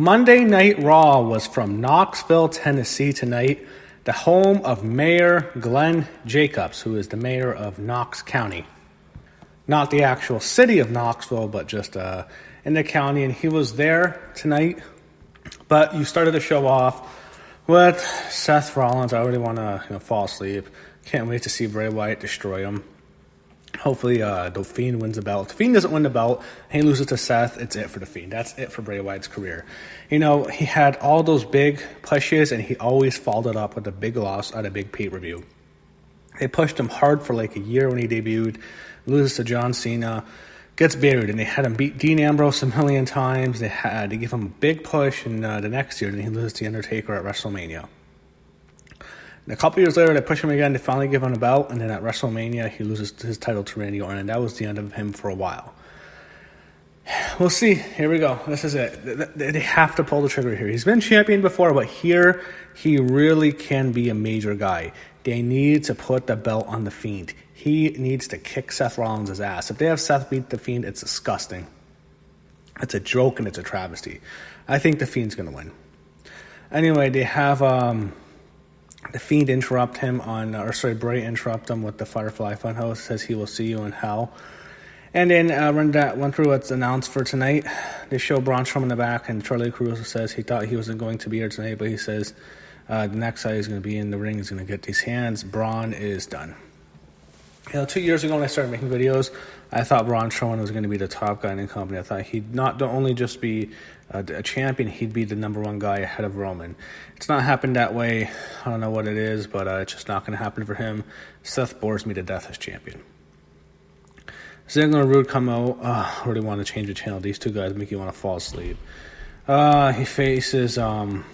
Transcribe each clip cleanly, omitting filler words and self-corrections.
Monday Night Raw was from Knoxville, Tennessee tonight, the home of Mayor Glenn Jacobs, who is the mayor of Knox County. Not the actual city of Knoxville, but just in the county, and he was there tonight. But you started the show off with Seth Rollins. I already want to fall asleep. Can't wait to see Bray Wyatt destroy him. Hopefully, the Fiend wins the belt. If the Fiend doesn't win the belt and he loses to Seth, it's it for the Fiend. That's it for Bray Wyatt's career. He had all those big pushes, and he always followed it up with a big loss at a big pay-per-view. They pushed him hard for like a year when he debuted, loses to John Cena, gets buried, and they had him beat Dean Ambrose a million times. They give him a big push, and the next year, then he loses to The Undertaker at WrestleMania. And a couple years later, they push him again. They finally give him a belt, and then at WrestleMania, he loses his title to Randy Orton, and that was the end of him for a while. We'll see. Here we go. This is it. They have to pull the trigger here. He's been champion before, but here he really can be a major guy. They need to put the belt on the Fiend. He needs to kick Seth Rollins' ass. If they have Seth beat the Fiend, it's disgusting. It's a joke and it's a travesty. I think the Fiend's going to win. Anyway, they have the Fiend interrupt him Bray interrupt him with the Firefly Funhouse. Says he will see you in hell. And then went through what's announced for tonight. They show Braun Strowman in the back, and Charlie Caruso says he thought he wasn't going to be here tonight, but he says the next guy he's going to be in the ring is going to get these hands. Braun is done. 2 years ago when I started making videos, I thought Braun Strowman was going to be the top guy in the company. I thought he'd not only just be a champion, he'd be the number one guy ahead of Roman. It's not happened that way. I don't know what it is, but it's just not going to happen for him. Seth bores me to death as champion. Ziggler and Rude come out. I really want to change the channel. These two guys make you want to fall asleep. He faces him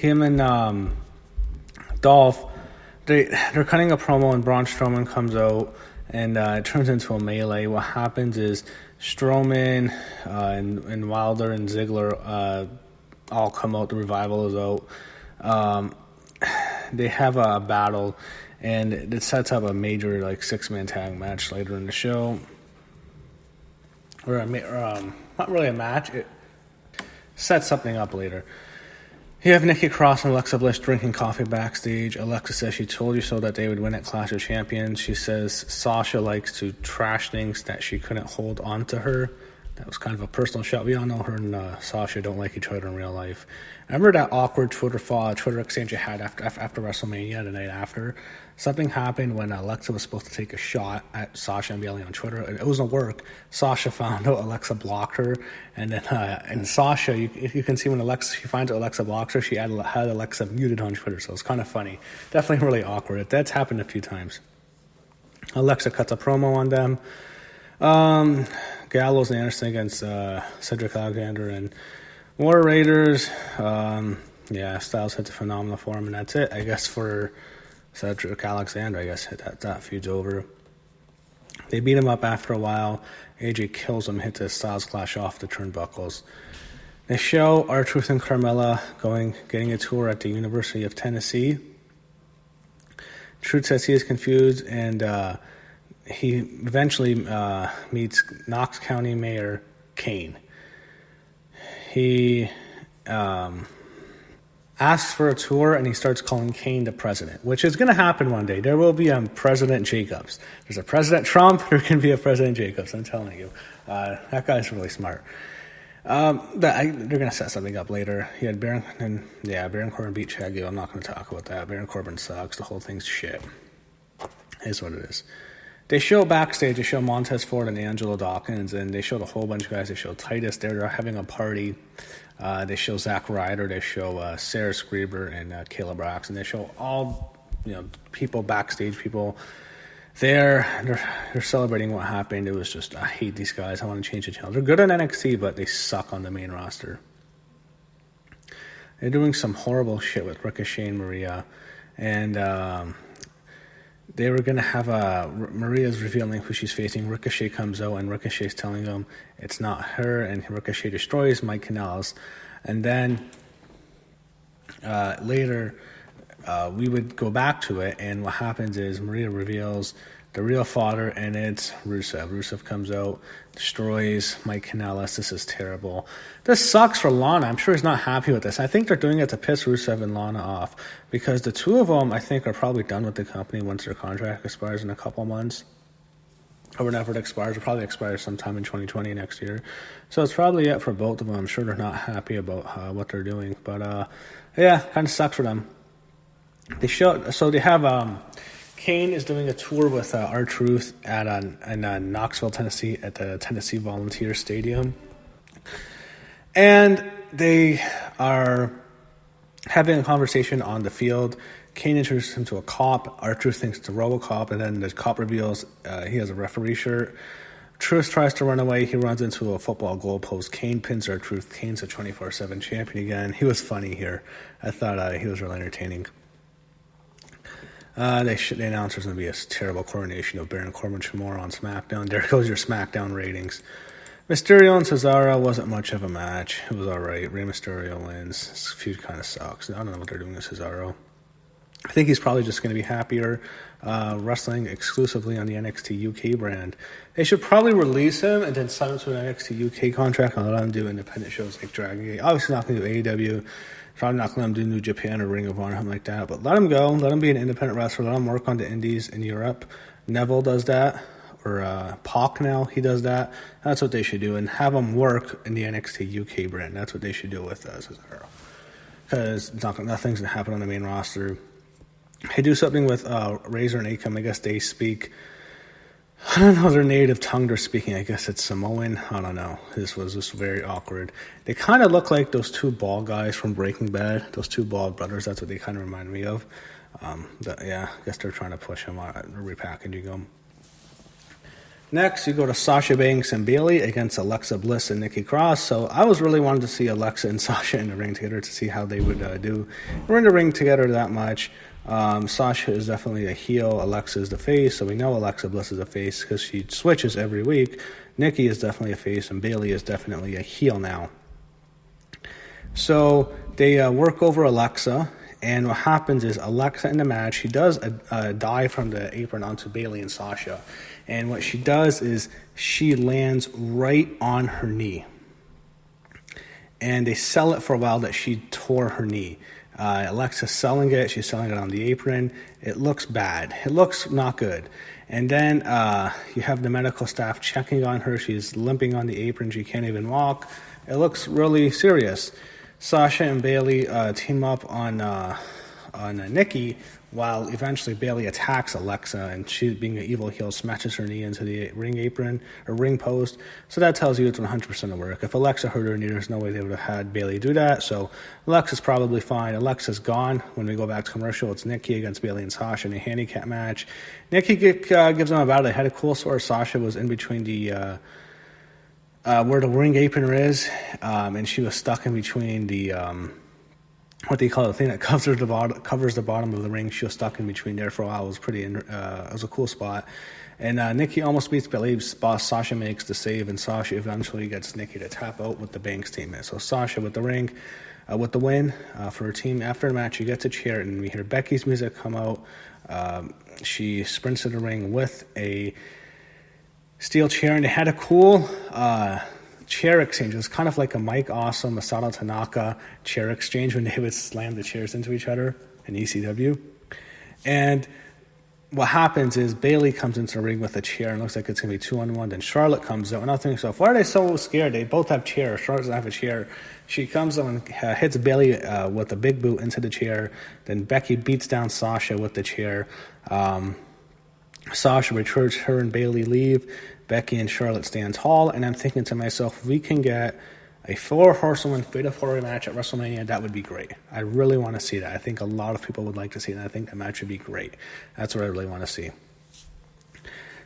and Dolph. They're cutting a promo, and Braun Strowman comes out, and it turns into a melee. What happens is Strowman and Wilder and Ziggler all come out. The Revival is out. They have a battle, and it sets up a major 6-man tag match later in the show. Not really a match. It sets something up later. You have Nikki Cross and Alexa Bliss drinking coffee backstage. Alexa says she told you so that they would win at Clash of Champions. She says Sasha likes to trash things that she couldn't hold on to her. That was kind of a personal shot. We all know her and Sasha don't like each other in real life. Remember that awkward Twitter exchange you had after WrestleMania, the night after? Something happened when Alexa was supposed to take a shot at Sasha and Bayley on Twitter. It wasn't work. Sasha found out Alexa blocked her, and then and Sasha, you can see when she finds out Alexa blocks her, she had Alexa muted on Twitter, so it's kind of funny. Definitely really awkward. That's happened a few times. Alexa cuts a promo on them. Gallows and Anderson against Cedric Alexander and War Raiders. Styles hits a phenomenal form, and that's it, I guess, for Cedric Alexander. I guess that feud's over. They beat him up after a while. AJ kills him, hits a Styles Clash off the turnbuckles. They show R-Truth and Carmella getting a tour at the University of Tennessee. Truth says he is confused, and he eventually meets Knox County Mayor Kane. He asks for a tour, and he starts calling Kane the president, which is going to happen one day. There will be a President Jacobs. There's a President Trump. There can be a President Jacobs. I'm telling you. That guy's really smart. They're going to set something up later. He had Baron Corbin beat Shaggy. I'm not going to talk about that. Baron Corbin sucks. The whole thing's shit. It is what it is. They show backstage, they show Montez Ford and Angelo Dawkins, and they showed a whole bunch of guys. They show Titus, they're having a party. They show Zack Ryder, they show Sarah Screeber and Caleb Braxton. They show all people backstage, people there. They're celebrating what happened. It was just, I hate these guys. I want to change the channel. They're good on NXT, but they suck on the main roster. They're doing some horrible shit with Ricochet and Maria, and they were going to have Maria's revealing who she's facing. Ricochet comes out, and Ricochet's telling them it's not her, and Ricochet destroys Mike Kanellis. And then later, we would go back to it, and what happens is Maria reveals the real fodder, and it's Rusev. Rusev comes out, destroys Mike Kanellis. This is terrible. This sucks for Lana. I'm sure he's not happy with this. I think they're doing it to piss Rusev and Lana off because the two of them, I think, are probably done with the company once their contract expires in a couple months. Or whenever it expires. It'll probably expire sometime in 2020 next year. So it's probably it for both of them. I'm sure they're not happy about what they're doing. But, yeah, kind of sucks for them. They have Kane is doing a tour with R-Truth in Knoxville, Tennessee, at the Tennessee Volunteer Stadium. And they are having a conversation on the field. Kane introduces him to a cop. R-Truth thinks it's a RoboCop, and then the cop reveals he has a referee shirt. Truth tries to run away. He runs into a football goalpost. Kane pins R-Truth. Kane's a 24/7 champion again. He was funny here. I thought he was really entertaining. The announcers going to be a terrible coronation of Baron Corbin Chamorro on SmackDown. There goes your SmackDown ratings. Mysterio and Cesaro wasn't much of a match. It was alright. Rey Mysterio wins. This feud kind of sucks. I don't know what they're doing with Cesaro. I think he's probably just going to be happier wrestling exclusively on the NXT UK brand. They should probably release him and then sign him to an NXT UK contract and let him do independent shows like Dragon Gate. Obviously not going to do AEW. Probably not going to let him do New Japan or Ring of Honor, something like that. But let him go. Let him be an independent wrestler. Let him work on the indies in Europe. Neville does that. Or Pac now, he does that. That's what they should do. And have him work in the NXT UK brand. That's what they should do with Cesaro. Because nothing's going to happen on the main roster. They do something with Razor and Akam. I guess they speak... I don't know their native tongue they're speaking. I guess it's Samoan. I don't know. This was just very awkward. They kind of look like those two bald guys from Breaking Bad. Those two bald brothers. That's what they kind of remind me of. Yeah, I guess they're trying to push them out, repackaging them. Next, you go to Sasha Banks and Bayley against Alexa Bliss and Nikki Cross. So I was really wanting to see Alexa and Sasha in the ring together to see how they would do. We're in the ring together that much. Sasha is definitely a heel. Alexa is the face, so we know Alexa Bliss is a face because she switches every week. Nikki is definitely a face, and Bayley is definitely a heel now. So they work over Alexa, and what happens is Alexa in the match, she does a dive from the apron onto Bayley and Sasha. And what she does is she lands right on her knee. And they sell it for a while that she tore her knee. Alexa's selling it. She's selling it on the apron. It looks bad. It looks not good. And then you have the medical staff checking on her. She's limping on the apron. She can't even walk. It looks really serious. Sasha and Bayley team up on Nikki, while eventually Bayley attacks Alexa, and she, being an evil heel, smashes her knee into the ring apron or ring post. So that tells you it's 100% of work. If Alexa hurt her knee, there's no way they would have had Bayley do that. So Alexa's probably fine. Alexa's gone. When we go back to commercial, it's Nikki against Bayley and Sasha in a handicap match. Nikki gives them a battle. They had a cool sort. Sasha was in between the where the ring apron is, and she was stuck in between the what do you call it? The thing that covers the bottom of the ring. She was stuck in between there for a while. It was it was a cool spot. And Nikki almost beats Bayley. Sasha makes the save, and Sasha eventually gets Nikki to tap out with the Banks teammate. So Sasha with the win for her team. After the match, you get to cheer, and we hear Becky's music come out. She sprints to the ring with a steel chair, and they had a cool chair exchange. It was kind of like a Mike Awesome, Masato Tanaka chair exchange when they would slam the chairs into each other in ECW. And what happens is Bayley comes into the ring with a chair and looks like it's going to be 2-on-1. Then Charlotte comes out. And I think so. Why are they so scared? They both have chairs. Charlotte doesn't have a chair. She comes out and hits Bayley with a big boot into the chair. Then Becky beats down Sasha with the chair. Sasha returns, her and Bayley leave. Becky and Charlotte stand tall, and I'm thinking to myself, if we can get a 4-horsewoman fatal 4-way match at WrestleMania, that would be great. I really want to see that. I think a lot of people would like to see it, and I think that match would be great. That's what I really want to see.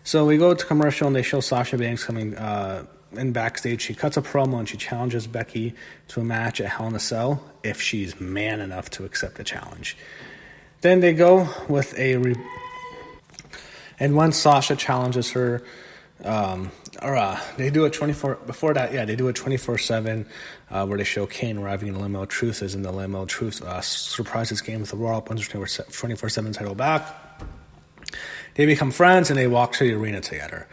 So we go to commercial, and they show Sasha Banks coming in backstage. She cuts a promo, and she challenges Becky to a match at Hell in a Cell if she's man enough to accept the challenge. Then they go with and once Sasha challenges her, they do it 24 before that. Yeah, they do it 24/7, where they show Kane arriving in the limo. Truth is in the limo. Truth surprises Kane with the Raw 24/7 title back. They become friends and they walk to the arena together.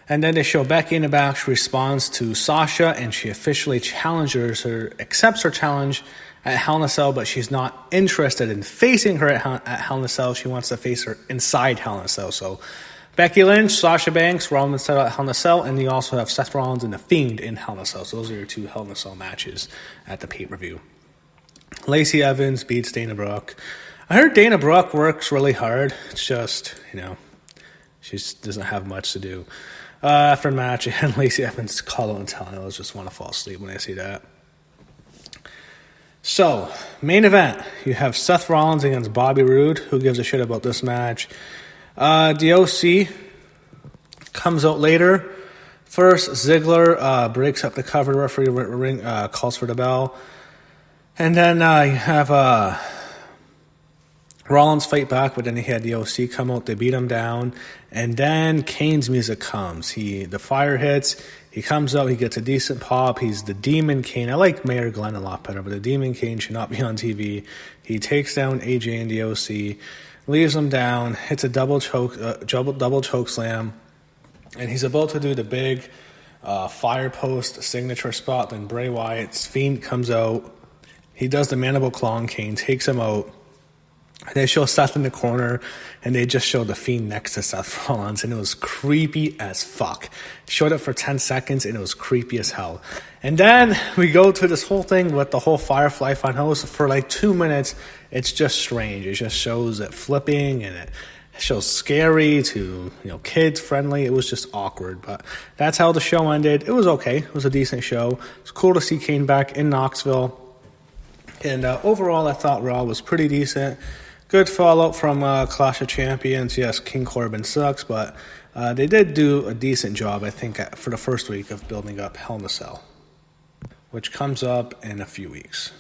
And then they show Becky in the back. She responds to Sasha, and she officially accepts her challenge at Hell in a Cell, but she's not interested in facing her at Hell in a Cell. She wants to face her inside Hell in a Cell. So Becky Lynch, Sasha Banks, Rollins set at Hell in a Cell, and you also have Seth Rollins and The Fiend in Hell in a Cell. So those are your 2 Hell in a Cell matches at the pay-per-view. Lacey Evans beats Dana Brooke. I heard Dana Brooke works really hard. It's just, she doesn't have much to do. After the match, and Lacey Evans called and telling I just want to fall asleep when I see that. So, main event, you have Seth Rollins against Bobby Roode. Who gives a shit about this match? The OC comes out later. First, Ziggler breaks up the cover. Referee ring calls for the bell. And then you have Rollins fight back, but then he had the OC come out. They beat him down. And then Kane's music comes. The fire hits. He comes out. He gets a decent pop. He's the Demon Kane. I like Mayor Glenn a lot better, but the Demon Kane should not be on TV. He takes down AJ and the OC, leaves him down, hits a double choke slam, and he's about to do the big fire post signature spot. Then Bray Wyatt's Fiend comes out. He does the mandible claw on Kane, takes him out. They show Seth in the corner, and they just show the Fiend next to Seth Rollins, and it was creepy as fuck. Showed it for 10 seconds, and it was creepy as hell. And then we go to this whole thing with the whole Firefly Funhouse for like 2 minutes. It's just strange. It just shows it flipping, and it shows scary to kids friendly. It was just awkward, but that's how the show ended. It was okay. It was a decent show. It's cool to see Kane back in Knoxville. And overall, I thought Raw was pretty decent. Good fallout from Clash of Champions. Yes, King Corbin sucks, but they did do a decent job, I think, for the first week of building up Hell in a Cell, which comes up in a few weeks.